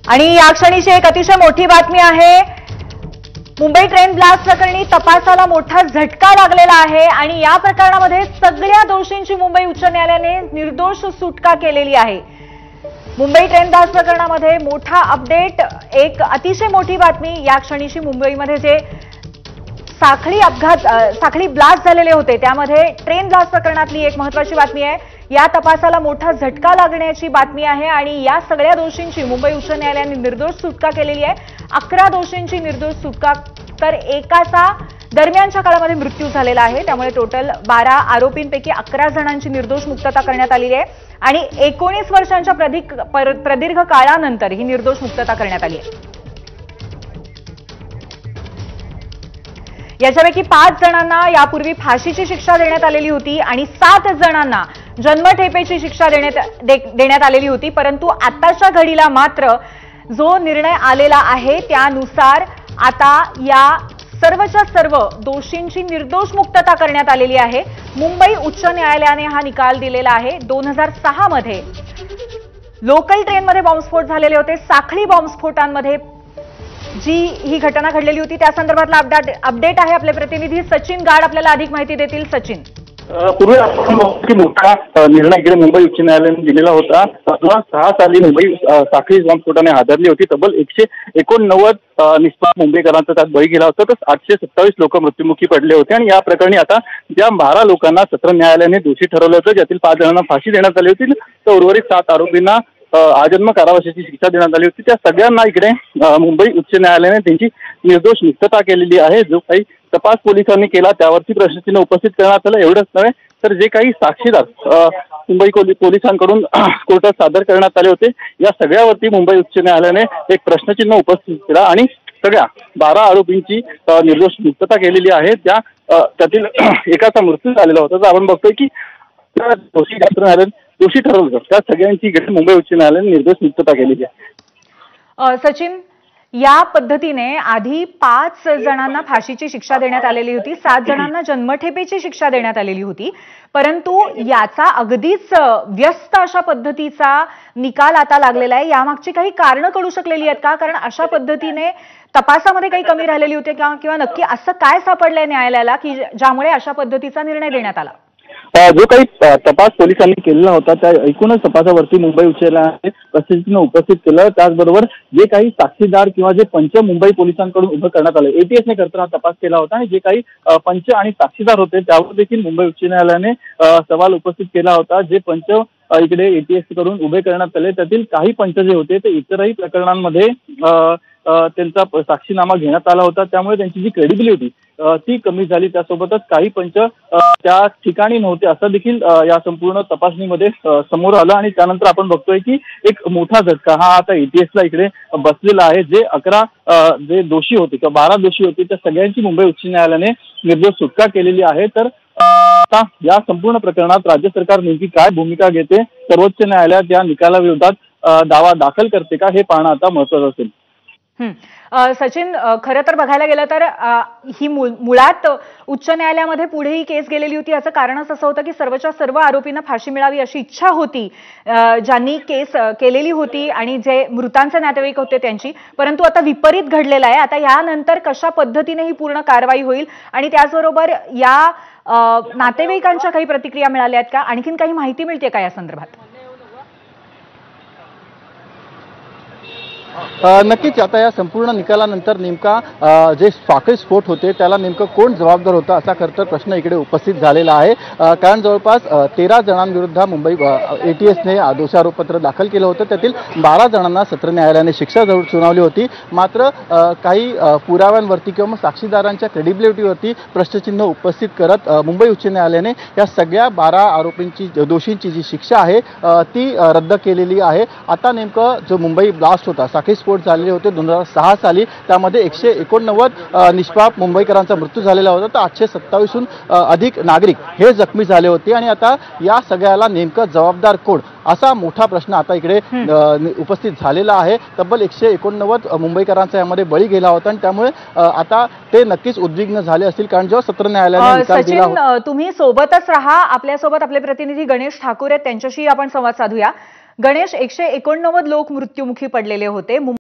आणि या क्षणीची एक अतिशय मोठी बातमी आहे। मुंबई ट्रेन ब्लास्ट प्रकरणी तपासाला मोठा झटका लागलेला आहे आणि या प्रकरणामध्ये सगळ्या दोषींची मुंबई उच्च न्यायालयाने निर्दोष सुटका केलेली आहे। मुंबई ट्रेन ब्लास्ट प्रकरणामध्ये मोठा अपडेट, एक अतिशय मोठी बातमी। या क्षणीची मुंबईमध्ये जे साखळी ब्लास्ट झालेले होते त्यामध्ये ट्रेन ब्लास्ट प्रकरणातली एक महत्त्वाची बातमी आहे। या तपासाला मोठा झटका लागण्याची बातमी आहे आणि या सगळ्या दोषींची मुंबई उच्च न्यायालयाने निर्दोष सुटका केलेली आहे। 11 दोषींची निर्दोष सुटका, तर एकाचा दरम्यानच्या काळामध्ये मृत्यू झालेला आहे। त्यामुळे टोटल 12 आरोपींपैकी 11 जणांची निर्दोष मुक्तता करण्यात आलेली आहे आणि 19 वर्षांच्या प्रदीर्घ काळानंतर ही निर्दोष मुक्तता करण्यात आली आहे। याच्यापैकी 5 जणांना यापूर्वी फाशीची शिक्षा देण्यात आलेली होती आणि 7 जणांना जन्मठेपेची शिक्षा देण्यात आलेली होती। परंतु आताच्या घडीला मात्र जो निर्णय आलेला आहे त्यानुसार आता या सर्वच्या सर्व दोषींची निर्दोष मुक्तता करण्यात आलेली आहे। मुंबई उच्च न्यायालयाने हा निकाल दिलेला आहे। 2006 मध्ये लोकल ट्रेनमध्ये बॉम्बस्फोट झालेले होते। साखळी बॉम्बस्फोटांमध्ये जी ही घटना घडलेली होती त्या संदर्भातला अपडेट आहे। आपले प्रतिनिधी सचिन गाड आपल्याला अधिक माहिती देतील। सचिन, पूर्वी आपण की मोठा निर्णय इकडे मुंबई उच्च न्यायालयाने दिलेला होता। 2006 साली मुंबई साखळी बॉम्बस्फोटाने हादरली होती। तब्बल 189 निष्पाप मुंबईकरांचा त्यात बळी गेला होता, तर 827 लोक मृत्युमुखी पडले होते। आणि या प्रकरणी आता ज्या 12 लोकांना सत्र न्यायालयाने दोषी ठरवलं होतं, ज्यातील 5 जणांना फाशी देण्यात आली होती, तर उर्वरित 7 आरोपींना आजन्म कारावासाची शिक्षा देण्यात आली होती। त्या सगळ्यांना इकडे मुंबई उच्च न्यायालयाने त्यांची निर्दोष मुक्तता केलेली आहे। जो काही तपास पोलिसांनी केला त्यावरती प्रश्नचिन्ह उपस्थित करण्यात आलं। एवढंच नव्हे तर जे काही साक्षीदार मुंबई पोलिसांकडून कोर्टात सादर करण्यात आले होते, या सगळ्यावरती मुंबई उच्च न्यायालयाने एक प्रश्नचिन्ह उपस्थित केला आणि सगळ्या 12 आरोपींची निर्दोष मुक्तता केलेली आहे। त्यातील एकाचा मृत्यू झालेला होता। तर आपण बघतोय की दोषी ठरवलं त्या सगळ्यांची मुंबई उच्च न्यायालयाने निर्दोष मुक्तता केलेली आहे। सचिन, या पद्धतीने आधी 5 जणांना फाशीची शिक्षा देण्यात आलेली होती, 7 जणांना जन्मठेपेची शिक्षा देण्यात आलेली होती, परंतु याचा अगदीच व्यस्त अशा पद्धतीचा निकाल आता लागलेला आहे। यामागची काही कारणं कळू शकलेली आहेत का? कारण अशा पद्धतीने तपासामध्ये काही कमी राहिलेली होती का, किंवा नक्की असं काय सापडलंय न्यायालयाला की ज्यामुळे अशा पद्धतीचा निर्णय देण्यात आला? जो काही तपास पोलिसांनी केलेला होता त्या एकूणच तपासावरती मुंबई उच्च न्यायालयाने प्रश्नचिन्ह उपस्थित केलं। त्याचबरोबर जे काही साक्षीदार किंवा जे पंच मुंबई पोलिसांकडून उभं करण्यात आलं, एटीएसने करताना तपास केला होता आणि जे काही पंच आणि साक्षीदार होते त्यावर देखील मुंबई उच्च न्यायालयाने सवाल उपस्थित केला होता। जे पंच इकडे एटीएस कडून उभे करण्यात आले त्यातील काही पंच जे होते ते इतरही प्रकरणांमध्ये त्यांचा साक्षीनामा घेण्यात आला होता, त्यामुळे त्यांची जी क्रेडिबिलिटी ती कमी झाली। त्यासोबतच काही पंच त्या ठिकाणी नव्हते असं देखील या संपूर्ण तपासणीमध्ये समोर आलं। आणि त्यानंतर आपण बघतोय की एक मोठा झटका हा आता एटीएसला इकडे बसलेला आहे। जे 11 जे दोषी होते किंवा 12 दोषी होते त्या सगळ्यांची मुंबई उच्च न्यायालयाने निर्दोष सुटका केलेली आहे। तर आता या संपूर्ण प्रकरणात राज्य सरकार नेमकी काय भूमिका घेते, सर्वोच्च न्यायालयात या निकालाविरोधात दावा दाखल करते का, हे पाहणं आता महत्त्वाचं असेल। सचिन, खरं तर बघायला गेलं तर ही मुळात उच्च न्यायालयामध्ये पुढे ही केस गेलेली होती। याचं कारणच असं होतं की सर्वच्या सर्व आरोपींना फाशी मिळावी अशी इच्छा होती ज्यांनी केस केलेली होती आणि जे मृतांचे नातेवाईक होते त्यांची, परंतु आता विपरीत घडलेलं आहे। आता यानंतर कशा पद्धतीने ही पूर्ण कारवाई होईल आणि त्याचबरोबर या नातेवाईकांच्या काही प्रतिक्रिया मिळाल्या आहेत का, आणखीन काही माहिती मिळते का या संदर्भात? नक्कीच आता या संपूर्ण निकालानंतर नेमका जे साखळी स्फोट होते त्याला नेमकं कोण जबाबदार होता असा खरं तर प्रश्न इकडे उपस्थित झालेला आहे। कारण जवळपास 13 जणांविरुद्ध मुंबई एटीएसने दोषारोपपत्र दाखल केलं होतं, त्यातील 12 जणांना सत्र न्यायालयाने शिक्षा सुनावली होती। मात्र काही पुराव्यांवरती किंवा मग साक्षीदारांच्या क्रेडिबिलिटीवरती प्रश्नचिन्ह उपस्थित करत मुंबई उच्च न्यायालयाने या सगळ्या 12 दोषींची जी शिक्षा आहे ती रद्द केलेली आहे। आता नेमकं जो मुंबई ब्लास्ट होता, साखळी स्फोट झालेले होते 2006 साली, त्यामध्ये 189 निष्पाप मुंबईकरांचा मृत्यू झालेला होता, तर 827हून अधिक नागरिक हे जखमी झाले होते। आणि आता या सगळ्याला नेमकं जबाबदार कोण असा मोठा प्रश्न आता इकडे उपस्थित झालेला आहे। तब्बल 189 मुंबईकरांचा यामध्ये बळी गेला होता आणि त्यामुळे आता ते नक्कीच उद्विग्न झाले असतील, कारण जेव्हा सत्र न्यायालयाने निकाल दिला। सचिन, तुम्ही सोबतच राहा, आपल्यासोबत आपले प्रतिनिधी गणेश ठाकूर आहेत, त्यांच्याशी आपण संवाद साधूया। गणेश, 189 लोक मृत्युमुखी पडलेले होते।